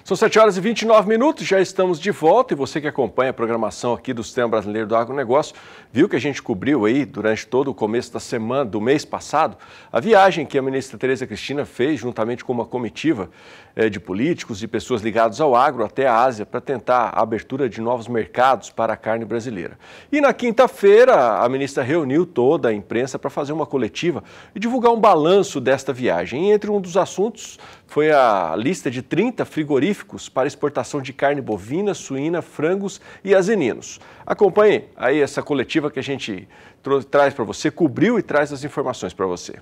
São 7h29, já estamos de volta e você que acompanha a programação aqui do Sistema Brasileiro do Agronegócio, viu que a gente cobriu aí durante todo o começo da semana, do mês passado, a viagem que a ministra Tereza Cristina fez juntamente com uma comitiva de políticos e pessoas ligadas ao agro até a Ásia para tentar a abertura de novos mercados para a carne brasileira. E na quinta-feira a ministra reuniu toda a imprensa para fazer uma coletiva e divulgar um balanço desta viagem. E entre um dos assuntos foi a lista de 30 frigoríficos para exportação de carne bovina, suína, frangos e azeninos. Acompanhe aí essa coletiva que a gente traz para você, cobriu e traz as informações para você.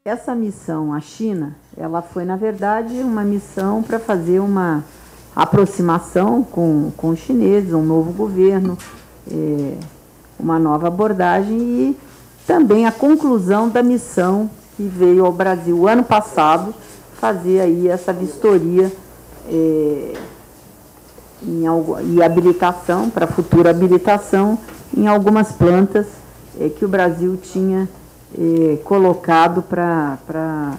Essa missão à China, ela foi, na verdade, uma missão para fazer uma aproximação com os chineses, um novo governo, uma nova abordagem e também a conclusão da missão que veio ao Brasil ano passado fazer aí essa vistoria e habilitação, para futura habilitação, em algumas plantas que o Brasil tinha colocado para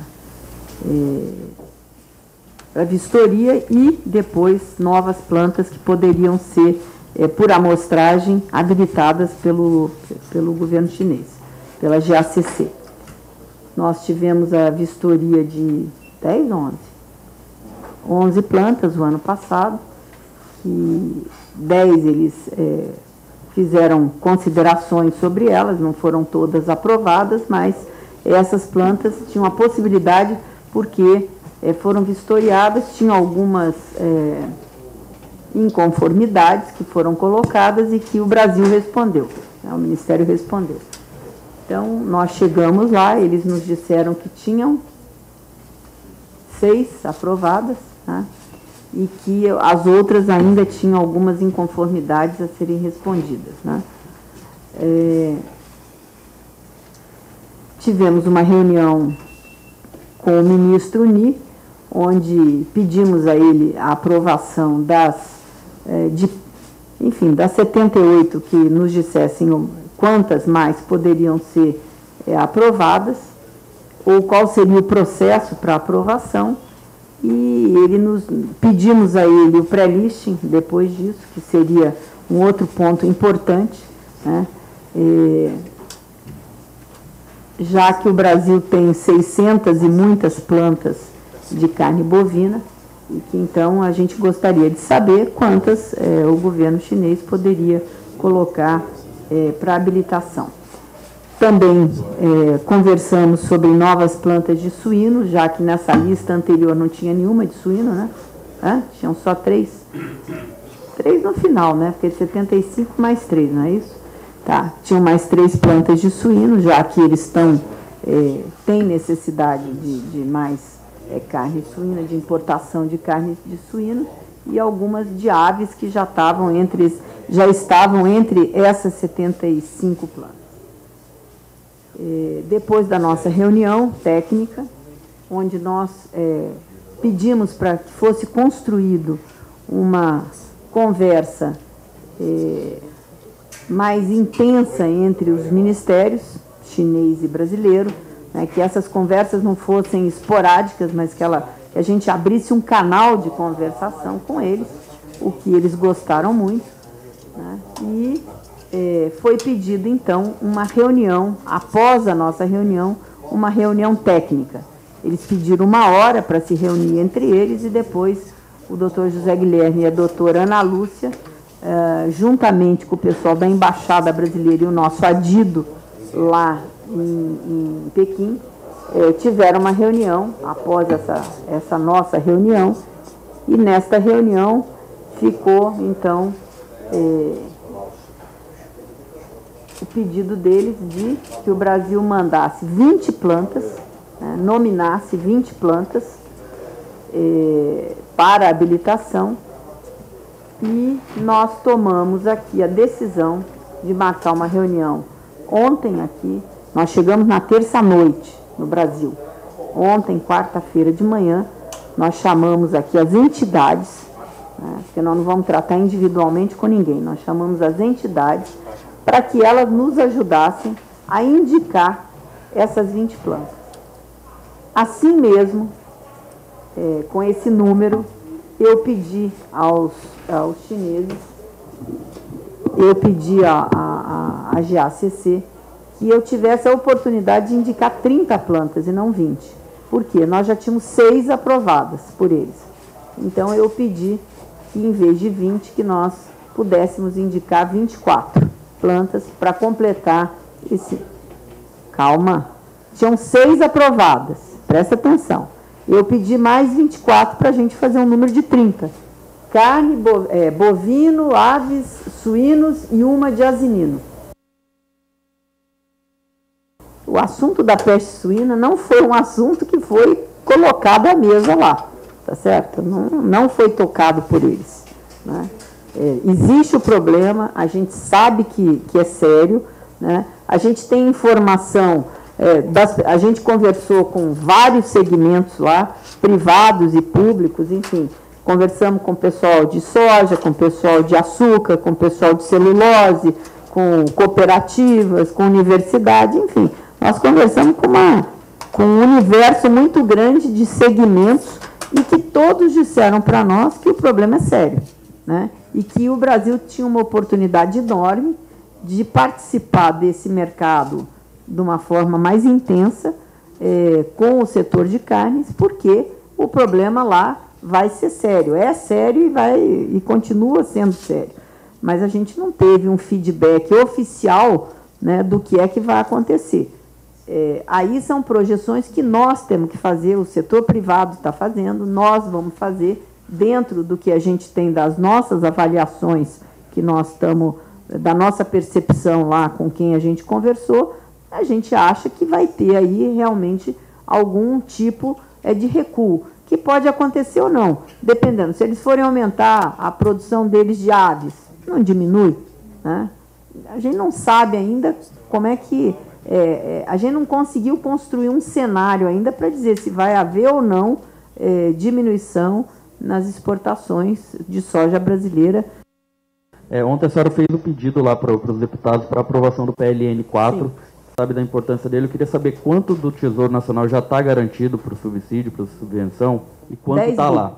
vistoria e depois novas plantas que poderiam ser, por amostragem, habilitadas pelo governo chinês, pela GACC. Nós tivemos a vistoria de 11 plantas o ano passado, e 10 eles fizeram considerações sobre elas, não foram todas aprovadas, mas essas plantas tinham a possibilidade, porque foram vistoriadas, tinham algumas inconformidades que foram colocadas e que o Brasil respondeu, né, o Ministério respondeu. Então, nós chegamos lá, eles nos disseram que tinham 6 aprovadas, né, e que as outras ainda tinham algumas inconformidades a serem respondidas, né. Tivemos uma reunião com o ministro Ni, onde pedimos a ele a aprovação das 78 que nos dissessem quantas mais poderiam ser aprovadas, ou qual seria o processo para aprovação, e pedimos a ele o pré-listing depois disso, que seria um outro ponto importante, né? Já que o Brasil tem 600 e muitas plantas de carne bovina, e que então a gente gostaria de saber quantas o governo chinês poderia colocar para habilitação. Também conversamos sobre novas plantas de suíno, já que nessa lista anterior não tinha nenhuma de suíno, né? Tinham só 3. 3 no final, né? Porque 75 mais 3, não é isso? Tá. Tinham mais 3 plantas de suíno, já que eles têm necessidade de mais carne suína, de importação de carne de suíno, e algumas de aves que já estavam entre essas 75 plantas. Depois da nossa reunião técnica, onde nós pedimos para que fosse construído uma conversa mais intensa entre os ministérios chinês e brasileiro, né, que essas conversas não fossem esporádicas, mas que a gente abrisse um canal de conversação com eles, o que eles gostaram muito, né, e foi pedido, então, uma reunião, após a nossa reunião, uma reunião técnica. Eles pediram 1 hora para se reunir entre eles e depois o doutor José Guilherme e a doutora Ana Lúcia, juntamente com o pessoal da Embaixada Brasileira e o nosso adido lá em Pequim, tiveram uma reunião após essa nossa reunião, e nesta reunião ficou, então, o pedido deles de que o Brasil mandasse 20 plantas, né, nominasse 20 plantas para habilitação, e nós tomamos aqui a decisão de marcar uma reunião ontem aqui. Nós chegamos na terça-noite no Brasil. Ontem, quarta-feira de manhã, nós chamamos aqui as entidades, né, porque nós não vamos tratar individualmente com ninguém, nós chamamos as entidades para que elas nos ajudassem a indicar essas 20 plantas. Assim mesmo, com esse número, eu pedi aos chineses, eu pedi à GACC que eu tivesse a oportunidade de indicar 30 plantas e não 20. Por quê? Nós já tínhamos 6 aprovadas por eles. Então, eu pedi que, em vez de 20, que nós pudéssemos indicar 24 plantas para completar esse... Calma. Tinham 6 aprovadas. Presta atenção. Eu pedi mais 24 para a gente fazer um número de 30. Carne, bovino, aves, suínos e uma de asinino. O assunto da peste suína não foi um assunto que foi colocado à mesa lá, tá certo? Não foi tocado por eles, né? Existe o problema, a gente sabe que é sério, né? A gente tem informação, a gente conversou com vários segmentos lá, privados e públicos, enfim, conversamos com o pessoal de soja, com o pessoal de açúcar, com o pessoal de celulose, com cooperativas, com universidade, enfim. Nós conversamos com um universo muito grande de segmentos e que todos disseram para nós que o problema é sério, né? E que o Brasil tinha uma oportunidade enorme de participar desse mercado de uma forma mais intensa com o setor de carnes, porque o problema lá vai ser sério. É sério e continua sendo sério. Mas a gente não teve um feedback oficial, né, do que é que vai acontecer. Aí são projeções que nós temos que fazer, o setor privado está fazendo, nós vamos fazer dentro do que a gente tem das nossas avaliações, que nós estamos, da nossa percepção lá com quem a gente conversou, a gente acha que vai ter aí realmente algum tipo de recuo, que pode acontecer ou não, dependendo. Se eles forem aumentar a produção deles de aves, não diminui, né? A gente não sabe ainda como é que... a gente não conseguiu construir um cenário ainda para dizer se vai haver ou não diminuição nas exportações de soja brasileira. Ontem a senhora fez o pedido lá para os deputados para aprovação do PLN 4, sim. Sabe da importância dele. Eu queria saber quanto do Tesouro Nacional já está garantido para o subsídio, para a subvenção, e quanto está lá.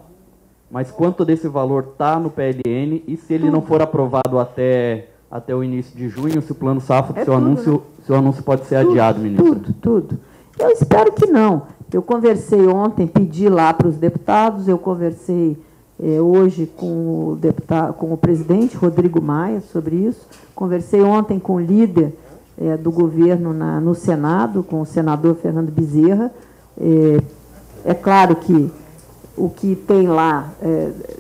Mas quanto desse valor está no PLN, e se ele não for aprovado até o início de junho, se o Plano Safra, seu anúncio pode ser adiado, ministra? Tudo. Eu espero que não. Eu conversei ontem, pedi lá para os deputados, eu conversei hoje com o presidente Rodrigo Maia sobre isso, conversei ontem com o líder do governo no Senado, com o senador Fernando Bezerra. É claro que o que tem lá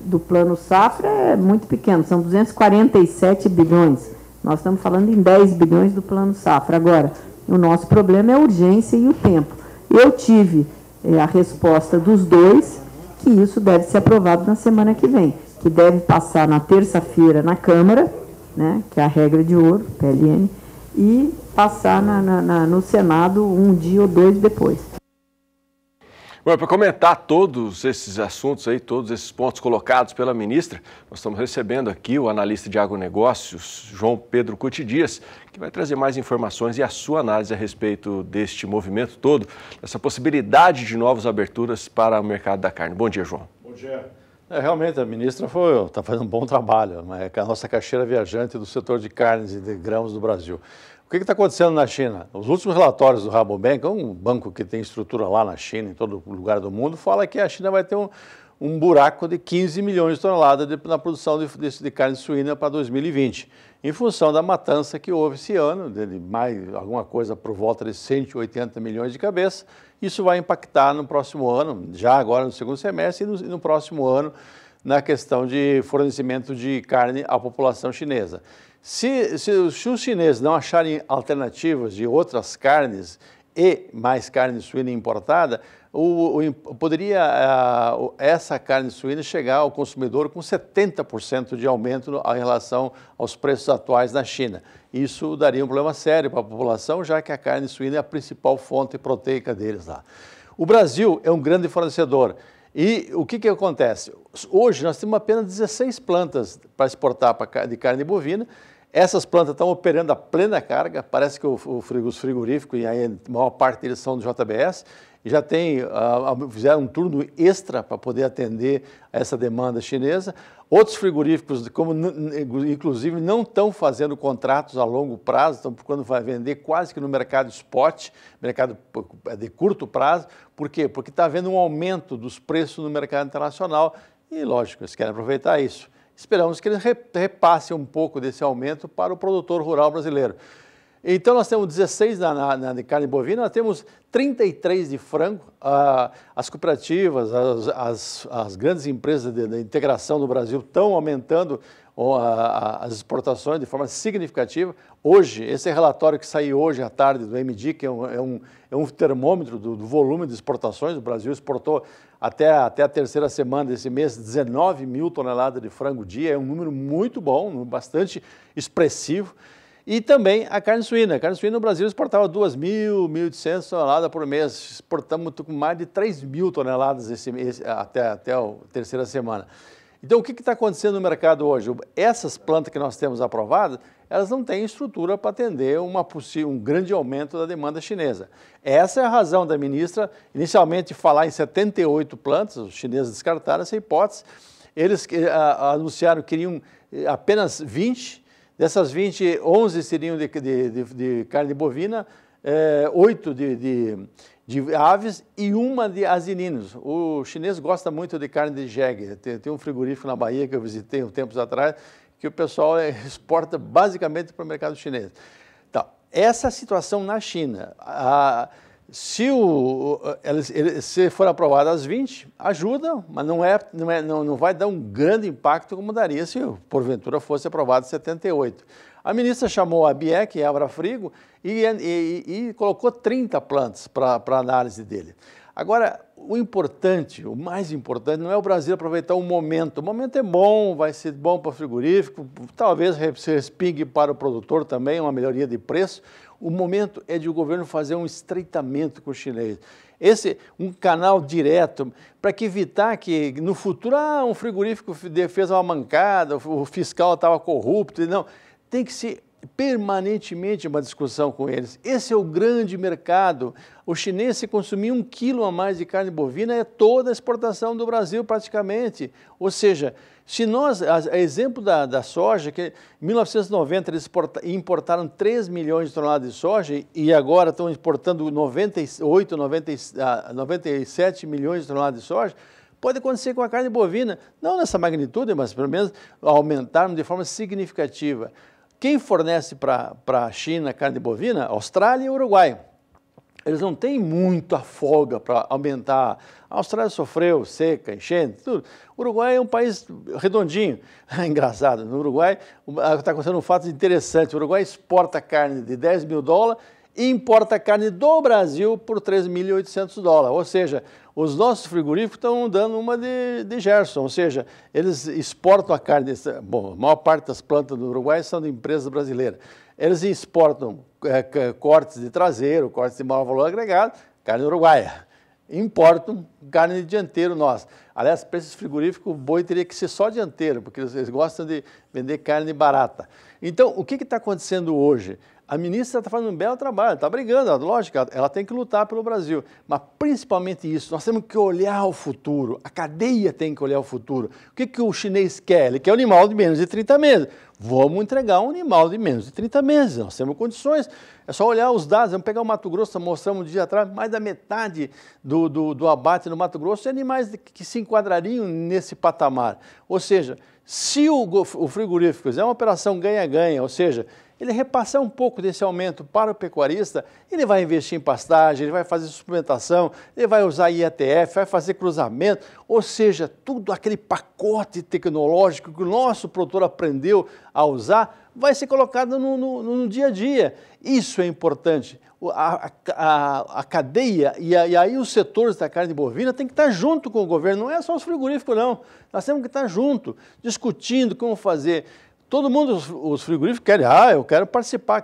do Plano Safra é muito pequeno, são 247 bilhões. Nós estamos falando em 10 bilhões do Plano Safra. Agora, o nosso problema é a urgência e o tempo. Eu tive a resposta dos dois, que isso deve ser aprovado na semana que vem, que deve passar na terça-feira na Câmara, né, que é a regra de ouro, PLN, e passar no Senado um dia ou dois depois. Bom, para comentar todos esses assuntos aí, todos esses pontos colocados pela ministra, nós estamos recebendo aqui o analista de agronegócios, João Pedro Cuti Dias, que vai trazer mais informações e a sua análise a respeito deste movimento todo, dessa possibilidade de novas aberturas para o mercado da carne. Bom dia, João. Bom dia. Realmente, a ministra está fazendo um bom trabalho, é a nossa caixeira viajante do setor de carnes e de grãos do Brasil. O que está acontecendo na China? Os últimos relatórios do Rabobank, um banco que tem estrutura lá na China, em todo lugar do mundo, fala que a China vai ter um buraco de 15 milhões de toneladas na produção de carne suína para 2020, em função da matança que houve esse ano, de mais alguma coisa por volta de 180 milhões de cabeças. Isso vai impactar no próximo ano, já agora no segundo semestre, e no próximo ano, na questão de fornecimento de carne à população chinesa. Se os chineses não acharem alternativas de outras carnes e mais carne suína importada, poderia essa carne suína chegar ao consumidor com 70% de aumento em relação aos preços atuais na China. Isso daria um problema sério para a população, já que a carne suína é a principal fonte proteica deles lá. O Brasil é um grande fornecedor. E o que acontece? Hoje nós temos apenas 16 plantas para exportar de carne bovina. Essas plantas estão operando a plena carga, parece que os frigoríficos, e aí a maior parte deles são do JBS, e já fizeram um turno extra para poder atender a essa demanda chinesa. Outros frigoríficos, inclusive, não estão fazendo contratos a longo prazo, estão procurando vender quase que no mercado spot, mercado de curto prazo. Por quê? Porque está havendo um aumento dos preços no mercado internacional e, lógico, eles querem aproveitar isso. Esperamos que eles repassem um pouco desse aumento para o produtor rural brasileiro. Então, nós temos 16 de carne bovina, nós temos 33 de frango. As cooperativas, as grandes empresas de integração do Brasil estão aumentando as exportações de forma significativa. Hoje, esse relatório que saiu hoje à tarde do MD, que é um termômetro do volume de exportações, o Brasil exportou até a terceira semana desse mês 19 mil toneladas de frango dia, é um número muito bom, bastante expressivo. E também a carne suína. A carne suína no Brasil exportava 2.000, 1.800 toneladas por mês. Exportamos com mais de 3 mil toneladas esse mês, até a terceira semana. Então, o que está acontecendo no mercado hoje? Essas plantas que nós temos aprovadas, elas não têm estrutura para atender um grande aumento da demanda chinesa. Essa é a razão da ministra, inicialmente, falar em 78 plantas, os chineses descartaram essa hipótese. Eles anunciaram que queriam apenas 20. Dessas 20, 11 seriam de carne bovina, 8 de aves e uma de asininos. O chinês gosta muito de carne de jegue. Tem um frigorífico na Bahia que eu visitei uns tempos atrás, que o pessoal exporta basicamente para o mercado chinês. Então, essa situação na China, se for aprovado as 20, ajuda, mas não vai dar um grande impacto como daria se, porventura, fosse aprovado 78. A ministra chamou a BIEC, a Abrafrigo, e colocou 30 plantas para análise dele. Agora, o mais importante, não é o Brasil aproveitar o momento. O momento é bom, vai ser bom para o frigorífico, talvez se respingue para o produtor também, uma melhoria de preço. O momento é de o governo fazer um estreitamento com o chinês. Um canal direto, para evitar que no futuro, um frigorífico fez uma mancada, o fiscal estava corrupto. Não, tem que ser permanentemente uma discussão com eles. Esse é o grande mercado. O chinês, se consumir 1 quilo a mais de carne bovina, é toda a exportação do Brasil praticamente. Ou seja, se nós, a exemplo da soja, que em 1990 eles importaram 3 milhões de toneladas de soja e agora estão exportando 97 milhões de toneladas de soja, pode acontecer com a carne bovina, não nessa magnitude, mas pelo menos aumentar de forma significativa. Quem fornece para a China carne bovina? Austrália e Uruguai. Eles não têm muita folga para aumentar. A Austrália sofreu seca, enchente, tudo. O Uruguai é um país redondinho. Engraçado, no Uruguai está acontecendo um fato interessante. O Uruguai exporta carne de $10 mil e importa carne do Brasil por $3.800. Ou seja, os nossos frigoríficos estão dando uma de Gerson, ou seja, eles exportam a carne, bom, a maior parte das plantas do Uruguai são de empresas brasileiras. Eles exportam cortes de traseiro, cortes de maior valor agregado, carne uruguaia. Importam carne de dianteiro nossa. Aliás, para esses frigoríficos, o boi teria que ser só dianteiro, porque eles gostam de vender carne barata. Então, o que está acontecendo hoje? A ministra está fazendo um belo trabalho, está brigando, lógico, ela tem que lutar pelo Brasil, mas principalmente isso, nós temos que olhar o futuro, a cadeia tem que olhar o futuro. O que o chinês quer? Ele quer um animal de menos de 30 meses. Vamos entregar um animal de menos de 30 meses, nós temos condições, é só olhar os dados, vamos pegar o Mato Grosso, mostramos um dia atrás, mais da metade do abate no Mato Grosso é animais que se enquadrariam nesse patamar. Ou seja, se o frigorífico fizer uma operação ganha-ganha, ou seja, ele repassar um pouco desse aumento para o pecuarista, ele vai investir em pastagem, ele vai fazer suplementação, ele vai usar IETF, vai fazer cruzamento, ou seja, tudo aquele pacote tecnológico que o nosso produtor aprendeu a usar, vai ser colocado no dia a dia. Isso é importante. A cadeia e aí os setores da carne bovina tem que estar junto com o governo, não é só os frigoríficos não, nós temos que estar junto, discutindo como fazer. Todo mundo, os frigoríficos querem, eu quero participar.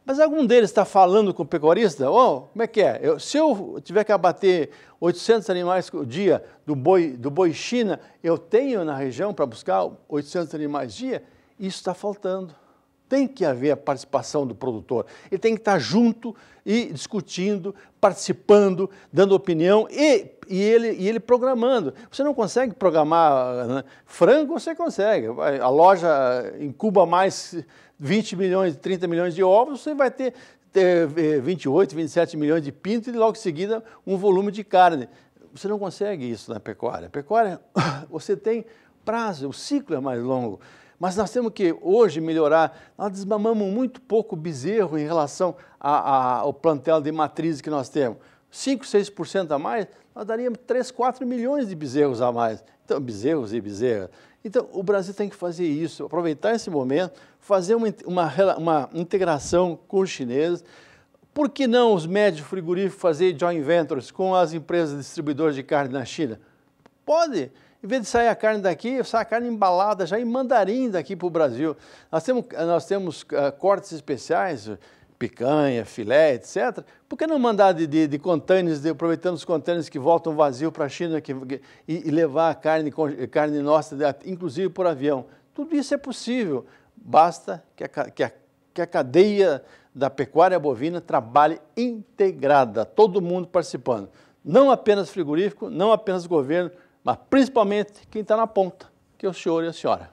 Mas algum deles está falando com o pecuarista? Como é que é? Se eu tiver que abater 800 animais por dia do boi China, eu tenho na região para buscar 800 animais por dia? Isso está faltando. Tem que haver a participação do produtor. Ele tem que estar junto e discutindo, participando, dando opinião e ele programando. Você não consegue programar, né? Frango, você consegue. A loja incuba mais 20 milhões, 30 milhões de ovos, você vai ter 28, 27 milhões de pinto e logo em seguida um volume de carne. Você não consegue isso na pecuária. Pecuária, você tem prazo, o ciclo é mais longo. Mas nós temos que, hoje, melhorar. Nós desmamamos muito pouco bezerro em relação ao plantel de matrizes que nós temos. 5, 6% a mais, nós daríamos 3, 4 milhões de bezerros a mais. Então, bezerros e bezerras. Então, o Brasil tem que fazer isso, aproveitar esse momento, fazer uma integração com os chineses. Por que não os médios frigoríficos fazer joint ventures com as empresas distribuidoras de carne na China? Pode. Em vez de sair a carne daqui, sai a carne embalada já em mandarim daqui para o Brasil. Nós temos cortes especiais, picanha, filé, etc. Por que não mandar de containers, aproveitando os containers que voltam vazios para a China e levar a carne nossa, inclusive por avião? Tudo isso é possível. Basta que a cadeia da pecuária bovina trabalhe integrada, todo mundo participando. Não apenas frigorífico, não apenas governo, mas principalmente quem está na ponta, que é o senhor e a senhora.